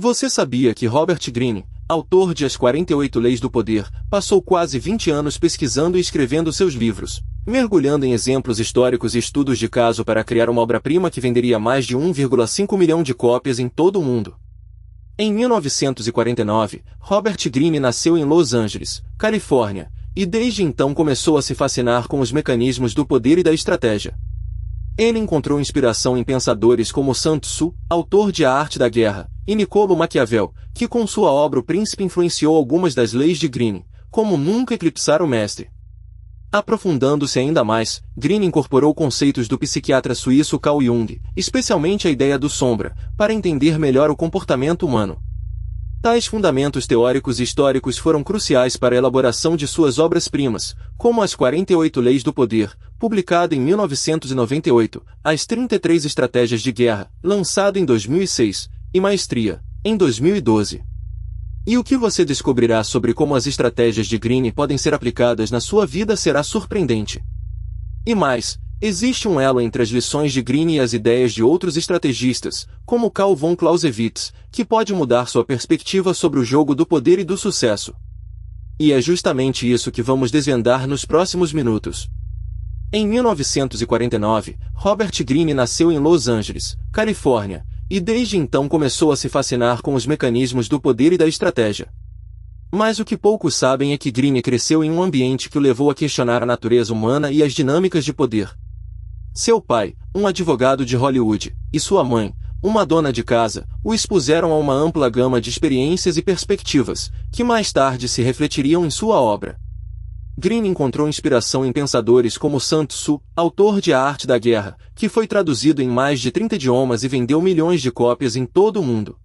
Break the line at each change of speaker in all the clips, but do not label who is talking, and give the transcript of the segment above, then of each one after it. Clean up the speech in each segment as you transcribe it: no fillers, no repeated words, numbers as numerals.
Você sabia que Robert Greene, autor de As 48 Leis do Poder, passou quase 20 anos pesquisando e escrevendo seus livros, mergulhando em exemplos históricos e estudos de caso para criar uma obra-prima que venderia mais de 1,5 milhão de cópias em todo o mundo? Em 1949, Robert Greene nasceu em Los Angeles, Califórnia, e desde então começou a se fascinar com os mecanismos do poder e da estratégia. Ele encontrou inspiração em pensadores como Sun Tzu, autor de A Arte da Guerra, e Niccolo Maquiavel, que com sua obra O Príncipe influenciou algumas das leis de Greene, como nunca eclipsar o mestre. Aprofundando-se ainda mais, Greene incorporou conceitos do psiquiatra suíço Carl Jung, especialmente a ideia do sombra, para entender melhor o comportamento humano. Tais fundamentos teóricos e históricos foram cruciais para a elaboração de suas obras-primas, como As 48 Leis do Poder, publicado em 1998, As 33 Estratégias de Guerra, lançado em 2006, e Maestria, em 2012. E o que você descobrirá sobre como as estratégias de Greene podem ser aplicadas na sua vida será surpreendente. E mais, existe um elo entre as lições de Greene e as ideias de outros estrategistas, como Carl von Clausewitz, que pode mudar sua perspectiva sobre o jogo do poder e do sucesso. E é justamente isso que vamos desvendar nos próximos minutos. Em 1949, Robert Greene nasceu em Los Angeles, Califórnia, e desde então começou a se fascinar com os mecanismos do poder e da estratégia. Mas o que poucos sabem é que Greene cresceu em um ambiente que o levou a questionar a natureza humana e as dinâmicas de poder. Seu pai, um advogado de Hollywood, e sua mãe, uma dona de casa, o expuseram a uma ampla gama de experiências e perspectivas, que mais tarde se refletiriam em sua obra. Greene encontrou inspiração em pensadores como Sun Tzu, autor de A Arte da Guerra, que foi traduzido em mais de 30 idiomas e vendeu milhões de cópias em todo o mundo.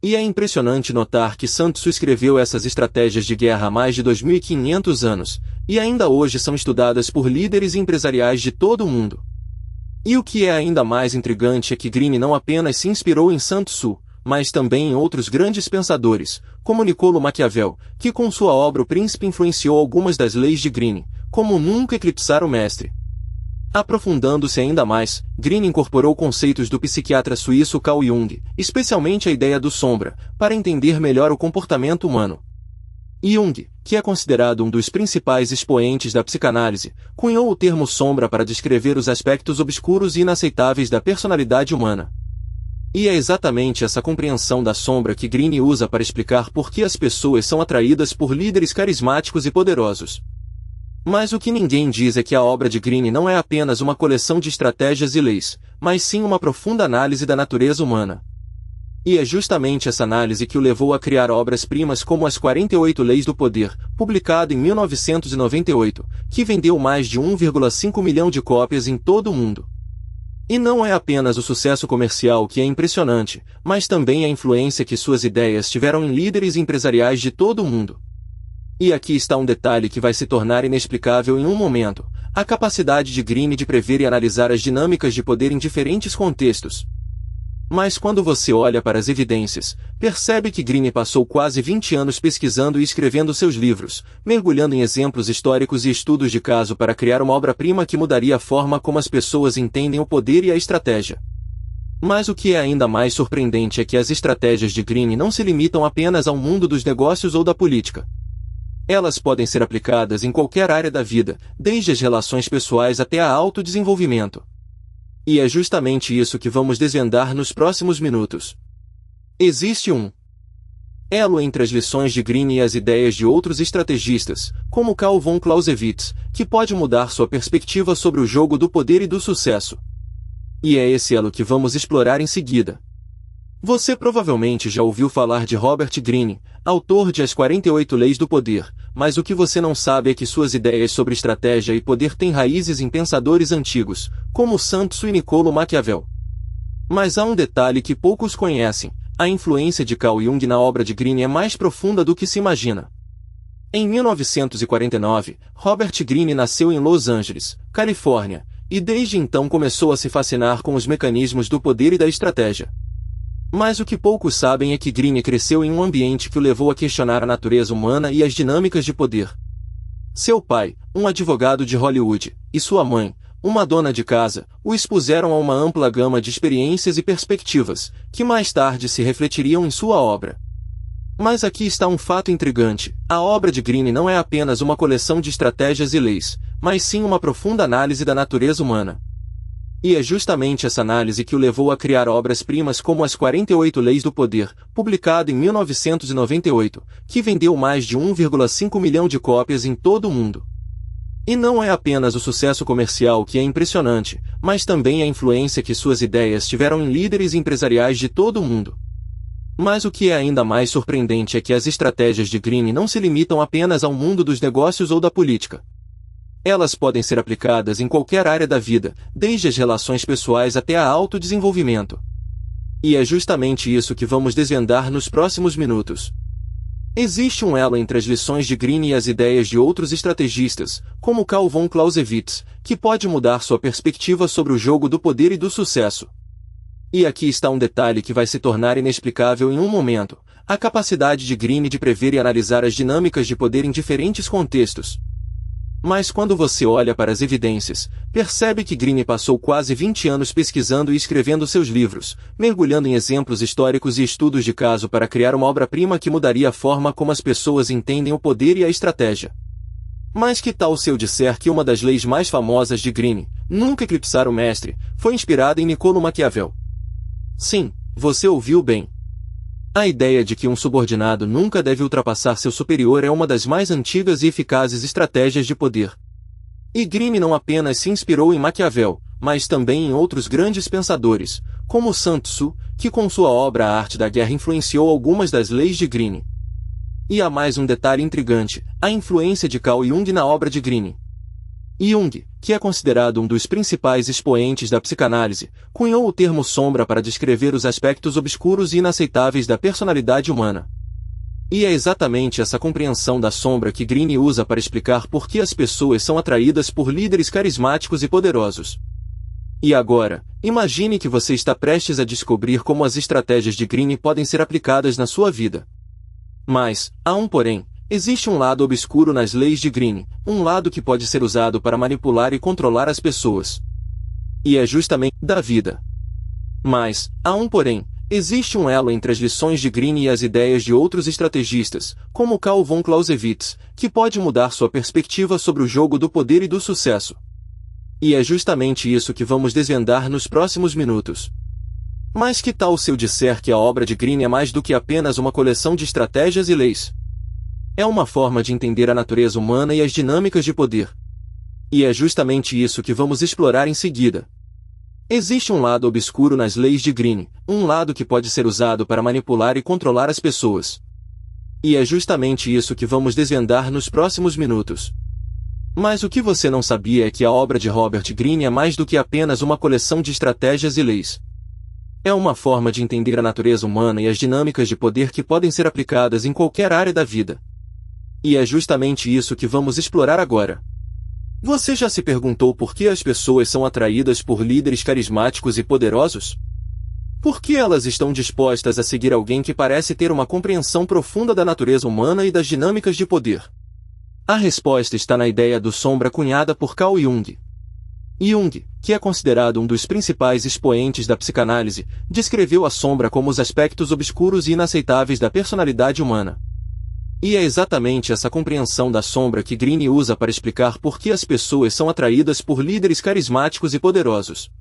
E é impressionante notar que Sun Tzu escreveu essas estratégias de guerra há mais de 2.500 anos, e ainda hoje são estudadas por líderes empresariais de todo o mundo. E o que é ainda mais intrigante é que Greene não apenas se inspirou em Sun Tzu, mas também em outros grandes pensadores, como Niccolo Maquiavel, que com sua obra O Príncipe influenciou algumas das leis de Greene, como nunca eclipsar o mestre. Aprofundando-se ainda mais, Greene incorporou conceitos do psiquiatra suíço Carl Jung, especialmente a ideia do sombra, para entender melhor o comportamento humano. Jung, que é considerado um dos principais expoentes da psicanálise, cunhou o termo sombra para descrever os aspectos obscuros e inaceitáveis da personalidade humana. E é exatamente essa compreensão da sombra que Greene usa para explicar por que as pessoas são atraídas por líderes carismáticos e poderosos. Mas o que ninguém diz é que a obra de Greene não é apenas uma coleção de estratégias e leis, mas sim uma profunda análise da natureza humana. E é justamente essa análise que o levou a criar obras-primas como As 48 Leis do Poder, publicado em 1998, que vendeu mais de 1,5 milhão de cópias em todo o mundo. E não é apenas o sucesso comercial que é impressionante, mas também a influência que suas ideias tiveram em líderes empresariais de todo o mundo. E aqui está um detalhe que vai se tornar inexplicável em um momento: a capacidade de Greene de prever e analisar as dinâmicas de poder em diferentes contextos. Mas quando você olha para as evidências, percebe que Greene passou quase 20 anos pesquisando e escrevendo seus livros, mergulhando em exemplos históricos e estudos de caso para criar uma obra-prima que mudaria a forma como as pessoas entendem o poder e a estratégia. Mas o que é ainda mais surpreendente é que as estratégias de Greene não se limitam apenas ao mundo dos negócios ou da política. Elas podem ser aplicadas em qualquer área da vida, desde as relações pessoais até a autodesenvolvimento. E é justamente isso que vamos desvendar nos próximos minutos. Existe um elo entre as lições de Greene e as ideias de outros estrategistas, como Carl von Clausewitz, que pode mudar sua perspectiva sobre o jogo do poder e do sucesso. E é esse elo que vamos explorar em seguida. Você provavelmente já ouviu falar de Robert Greene, autor de As 48 Leis do Poder, mas o que você não sabe é que suas ideias sobre estratégia e poder têm raízes em pensadores antigos, como Sun Tzu e Niccolo Maquiavel. Mas há um detalhe que poucos conhecem: a influência de Carl Jung na obra de Greene é mais profunda do que se imagina. Em 1949, Robert Greene nasceu em Los Angeles, Califórnia, e desde então começou a se fascinar com os mecanismos do poder e da estratégia. Mas o que poucos sabem é que Greene cresceu em um ambiente que o levou a questionar a natureza humana e as dinâmicas de poder. Seu pai, um advogado de Hollywood, e sua mãe, uma dona de casa, o expuseram a uma ampla gama de experiências e perspectivas, que mais tarde se refletiriam em sua obra. Mas aqui está um fato intrigante: a obra de Greene não é apenas uma coleção de estratégias e leis, mas sim uma profunda análise da natureza humana. E é justamente essa análise que o levou a criar obras-primas como As 48 Leis do Poder, publicado em 1998, que vendeu mais de 1,5 milhão de cópias em todo o mundo. E não é apenas o sucesso comercial que é impressionante, mas também a influência que suas ideias tiveram em líderes empresariais de todo o mundo. Mas o que é ainda mais surpreendente é que as estratégias de Greene não se limitam apenas ao mundo dos negócios ou da política. Elas podem ser aplicadas em qualquer área da vida, desde as relações pessoais até a autodesenvolvimento. E é justamente isso que vamos desvendar nos próximos minutos. Existe um elo entre as lições de Greene e as ideias de outros estrategistas, como Carl von Clausewitz, que pode mudar sua perspectiva sobre o jogo do poder e do sucesso. E aqui está um detalhe que vai se tornar inexplicável em um momento: a capacidade de Greene de prever e analisar as dinâmicas de poder em diferentes contextos. Mas quando você olha para as evidências, percebe que Greene passou quase 20 anos pesquisando e escrevendo seus livros, mergulhando em exemplos históricos e estudos de caso para criar uma obra-prima que mudaria a forma como as pessoas entendem o poder e a estratégia. Mas que tal se eu disser que uma das leis mais famosas de Greene, nunca eclipsar o mestre, foi inspirada em Niccolo Maquiavel? Sim, você ouviu bem. A ideia de que um subordinado nunca deve ultrapassar seu superior é uma das mais antigas e eficazes estratégias de poder. E Greene não apenas se inspirou em Maquiavel, mas também em outros grandes pensadores, como Sun Tzu, que com sua obra A Arte da Guerra influenciou algumas das leis de Greene. E há mais um detalhe intrigante: a influência de Carl Jung na obra de Greene. Jung, que é considerado um dos principais expoentes da psicanálise, cunhou o termo sombra para descrever os aspectos obscuros e inaceitáveis da personalidade humana. E é exatamente essa compreensão da sombra que Greene usa para explicar por que as pessoas são atraídas por líderes carismáticos e poderosos. E agora, imagine que você está prestes a descobrir como as estratégias de Greene podem ser aplicadas na sua vida. Mas, há um porém: existe um lado obscuro nas leis de Greene, um lado que pode ser usado para manipular e controlar as pessoas. E é justamente da vida. Mas, há um porém: existe um elo entre as lições de Greene e as ideias de outros estrategistas, como Carl von Clausewitz, que pode mudar sua perspectiva sobre o jogo do poder e do sucesso. E é justamente isso que vamos desvendar nos próximos minutos. Mas que tal se eu disser que a obra de Greene é mais do que apenas uma coleção de estratégias e leis? É uma forma de entender a natureza humana e as dinâmicas de poder. E é justamente isso que vamos explorar em seguida. Existe um lado obscuro nas leis de Greene, um lado que pode ser usado para manipular e controlar as pessoas. E é justamente isso que vamos desvendar nos próximos minutos. Mas o que você não sabia é que a obra de Robert Greene é mais do que apenas uma coleção de estratégias e leis. É uma forma de entender a natureza humana e as dinâmicas de poder que podem ser aplicadas em qualquer área da vida. E é justamente isso que vamos explorar agora. Você já se perguntou por que as pessoas são atraídas por líderes carismáticos e poderosos? Por que elas estão dispostas a seguir alguém que parece ter uma compreensão profunda da natureza humana e das dinâmicas de poder? A resposta está na ideia do sombra cunhada por Carl Jung. Jung, que é considerado um dos principais expoentes da psicanálise, descreveu a sombra como os aspectos obscuros e inaceitáveis da personalidade humana. E é exatamente essa compreensão da sombra que Greene usa para explicar por que as pessoas são atraídas por líderes carismáticos e poderosos.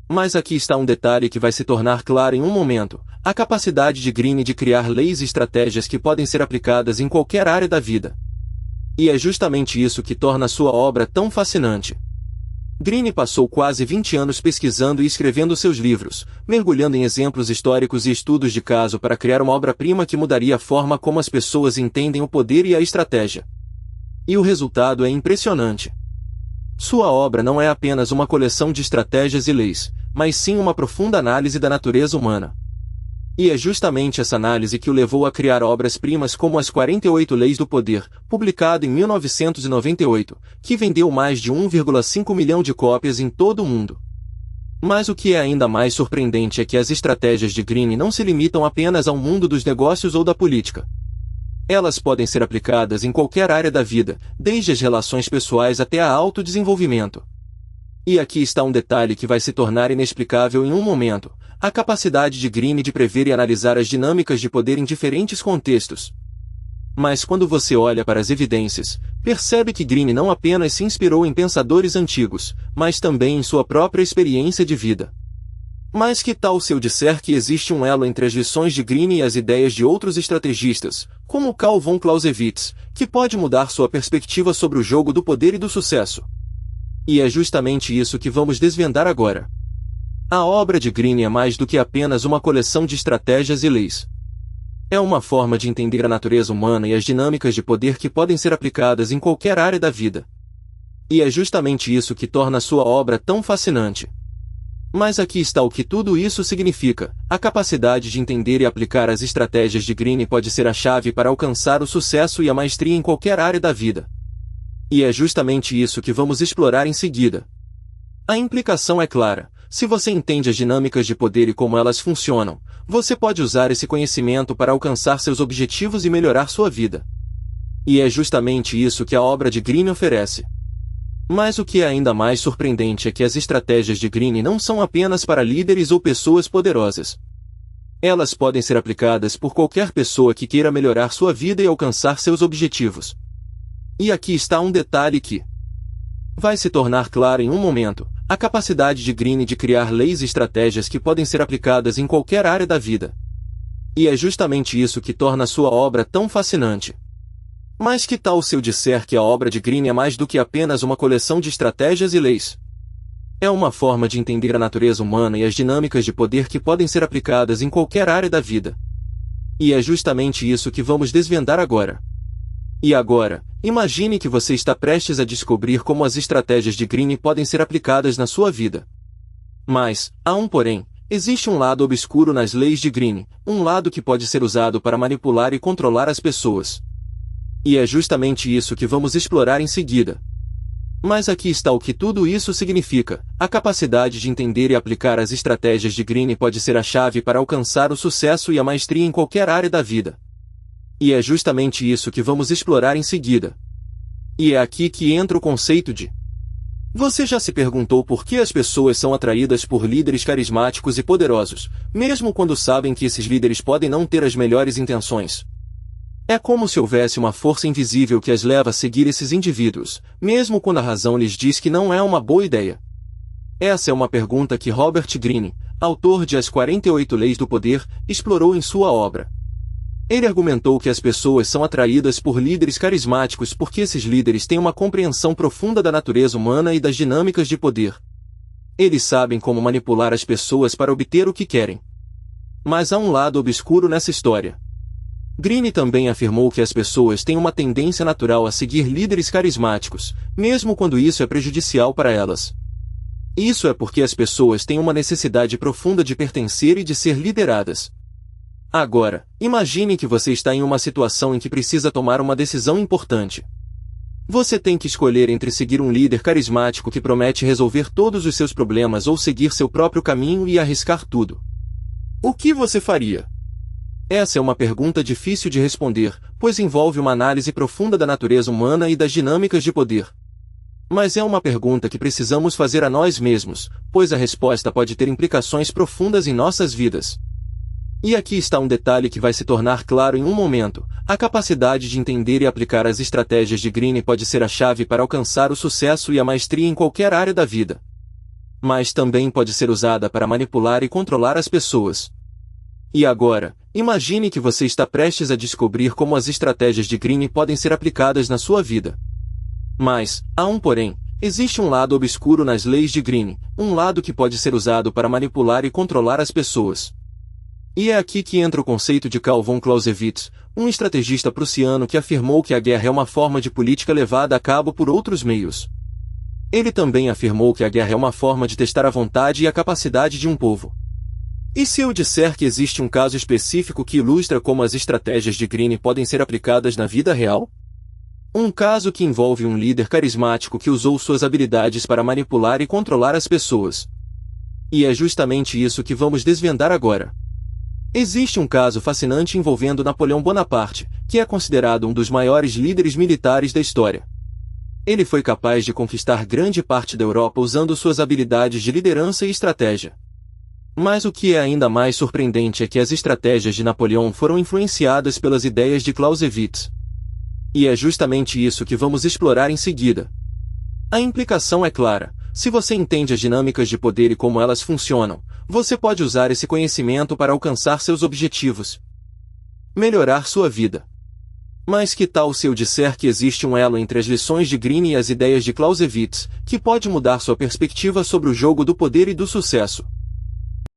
Mas aqui está um detalhe que vai se tornar claro em um momento: a capacidade de Greene de criar leis e estratégias que podem ser aplicadas em qualquer área da vida. E é justamente isso que torna sua obra tão fascinante. Greene passou quase 20 anos pesquisando e escrevendo seus livros, mergulhando em exemplos históricos e estudos de caso para criar uma obra-prima que mudaria a forma como as pessoas entendem o poder e a estratégia. E o resultado é impressionante. Sua obra não é apenas uma coleção de estratégias e leis, mas sim uma profunda análise da natureza humana. E é justamente essa análise que o levou a criar obras-primas como As 48 Leis do Poder, publicado em 1998, que vendeu mais de 1,5 milhão de cópias em todo o mundo. Mas o que é ainda mais surpreendente é que as estratégias de Greene não se limitam apenas ao mundo dos negócios ou da política. Elas podem ser aplicadas em qualquer área da vida, desde as relações pessoais até a autodesenvolvimento. E aqui está um detalhe que vai se tornar inexplicável em um momento: a capacidade de Greene de prever e analisar as dinâmicas de poder em diferentes contextos. Mas quando você olha para as evidências, percebe que Greene não apenas se inspirou em pensadores antigos, mas também em sua própria experiência de vida. Mas que tal se eu disser que existe um elo entre as lições de Greene e as ideias de outros estrategistas, como Carl von Clausewitz, que pode mudar sua perspectiva sobre o jogo do poder e do sucesso? E é justamente isso que vamos desvendar agora. A obra de Greene é mais do que apenas uma coleção de estratégias e leis. É uma forma de entender a natureza humana e as dinâmicas de poder que podem ser aplicadas em qualquer área da vida. E é justamente isso que torna sua obra tão fascinante. Mas aqui está o que tudo isso significa: a capacidade de entender e aplicar as estratégias de Greene pode ser a chave para alcançar o sucesso e a maestria em qualquer área da vida. E é justamente isso que vamos explorar em seguida. A implicação é clara: se você entende as dinâmicas de poder e como elas funcionam, você pode usar esse conhecimento para alcançar seus objetivos e melhorar sua vida. E é justamente isso que a obra de Greene oferece. Mas o que é ainda mais surpreendente é que as estratégias de Greene não são apenas para líderes ou pessoas poderosas. Elas podem ser aplicadas por qualquer pessoa que queira melhorar sua vida e alcançar seus objetivos. E aqui está um detalhe que vai se tornar claro em um momento: a capacidade de Greene de criar leis e estratégias que podem ser aplicadas em qualquer área da vida. E é justamente isso que torna sua obra tão fascinante. Mas que tal se eu disser que a obra de Greene é mais do que apenas uma coleção de estratégias e leis? É uma forma de entender a natureza humana e as dinâmicas de poder que podem ser aplicadas em qualquer área da vida. E é justamente isso que vamos desvendar agora. E agora, imagine que você está prestes a descobrir como as estratégias de Greene podem ser aplicadas na sua vida. Mas, há um porém: existe um lado obscuro nas leis de Greene, um lado que pode ser usado para manipular e controlar as pessoas. E é justamente isso que vamos explorar em seguida. Mas aqui está o que tudo isso significa: a capacidade de entender e aplicar as estratégias de Greene pode ser a chave para alcançar o sucesso e a maestria em qualquer área da vida. E é justamente isso que vamos explorar em seguida. E é aqui que entra o conceito de... Você já se perguntou por que as pessoas são atraídas por líderes carismáticos e poderosos, mesmo quando sabem que esses líderes podem não ter as melhores intenções? É como se houvesse uma força invisível que as leva a seguir esses indivíduos, mesmo quando a razão lhes diz que não é uma boa ideia. Essa é uma pergunta que Robert Greene, autor de As 48 Leis do Poder, explorou em sua obra. Ele argumentou que as pessoas são atraídas por líderes carismáticos porque esses líderes têm uma compreensão profunda da natureza humana e das dinâmicas de poder. Eles sabem como manipular as pessoas para obter o que querem. Mas há um lado obscuro nessa história. Greene também afirmou que as pessoas têm uma tendência natural a seguir líderes carismáticos, mesmo quando isso é prejudicial para elas. Isso é porque as pessoas têm uma necessidade profunda de pertencer e de ser lideradas. Agora, imagine que você está em uma situação em que precisa tomar uma decisão importante. Você tem que escolher entre seguir um líder carismático que promete resolver todos os seus problemas ou seguir seu próprio caminho e arriscar tudo. O que você faria? Essa é uma pergunta difícil de responder, pois envolve uma análise profunda da natureza humana e das dinâmicas de poder. Mas é uma pergunta que precisamos fazer a nós mesmos, pois a resposta pode ter implicações profundas em nossas vidas. E aqui está um detalhe que vai se tornar claro em um momento: a capacidade de entender e aplicar as estratégias de Greene pode ser a chave para alcançar o sucesso e a maestria em qualquer área da vida. Mas também pode ser usada para manipular e controlar as pessoas. E agora, imagine que você está prestes a descobrir como as estratégias de Greene podem ser aplicadas na sua vida. Mas, há um porém: existe um lado obscuro nas leis de Greene, um lado que pode ser usado para manipular e controlar as pessoas. E é aqui que entra o conceito de Carl von Clausewitz, um estrategista prussiano que afirmou que a guerra é uma forma de política levada a cabo por outros meios. Ele também afirmou que a guerra é uma forma de testar a vontade e a capacidade de um povo. E se eu disser que existe um caso específico que ilustra como as estratégias de Greene podem ser aplicadas na vida real? Um caso que envolve um líder carismático que usou suas habilidades para manipular e controlar as pessoas. E é justamente isso que vamos desvendar agora. Existe um caso fascinante envolvendo Napoleão Bonaparte, que é considerado um dos maiores líderes militares da história. Ele foi capaz de conquistar grande parte da Europa usando suas habilidades de liderança e estratégia. Mas o que é ainda mais surpreendente é que as estratégias de Napoleão foram influenciadas pelas ideias de Clausewitz. E é justamente isso que vamos explorar em seguida. A implicação é clara: se você entende as dinâmicas de poder e como elas funcionam, você pode usar esse conhecimento para alcançar seus objetivos. Melhorar sua vida. Mas que tal se eu disser que existe um elo entre as lições de Greene e as ideias de Clausewitz, que pode mudar sua perspectiva sobre o jogo do poder e do sucesso?